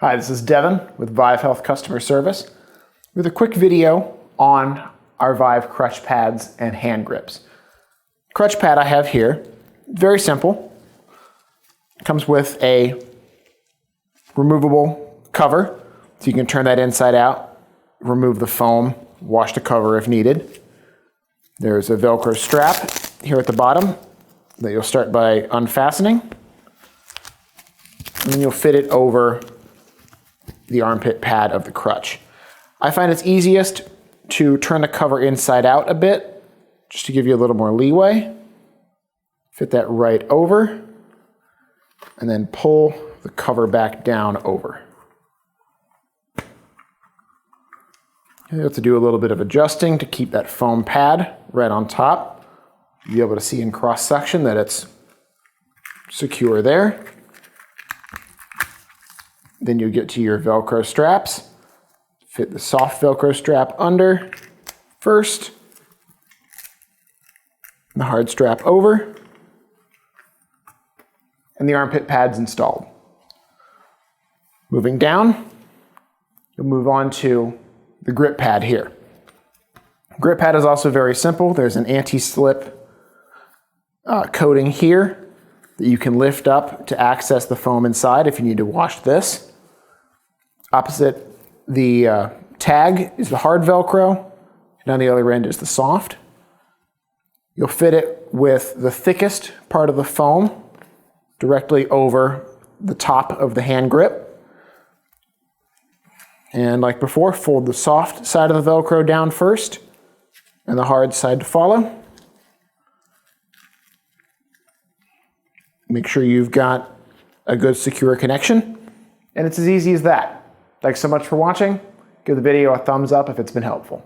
Hi, this is Devin with Vive Health Customer Service with a quick video on our Vive crutch pads and hand grips. Crutch pad I have here, very simple. It comes with a removable cover, so you can turn that inside out, remove the foam, wash the cover if needed. There's a velcro strap here at the bottom that you'll start by unfastening, and then you'll fit it over the armpit pad of the crutch. I find it's easiest to turn the cover inside out a bit, just to give you a little more leeway. Fit that right over, and then pull the cover back down over. You have to do a little bit of adjusting to keep that foam pad right on top. You'll be able to see in cross section that it's secure there. Then you get to your velcro straps. Fit the soft velcro strap under first, the hard strap over, and the armpit pad's installed. Moving down, you'll move on to the grip pad here. Grip pad is also very simple. There's an anti-slip coating here that you can lift up to access the foam inside if you need to wash this. Opposite the tag is the hard Velcro, and on the other end is the soft. You'll fit it with the thickest part of the foam directly over the top of the hand grip. And like before, fold the soft side of the Velcro down first and the hard side to follow. Make sure you've got a good secure connection, and it's as easy as that. Thanks so much for watching. Give the video a thumbs up if it's been helpful.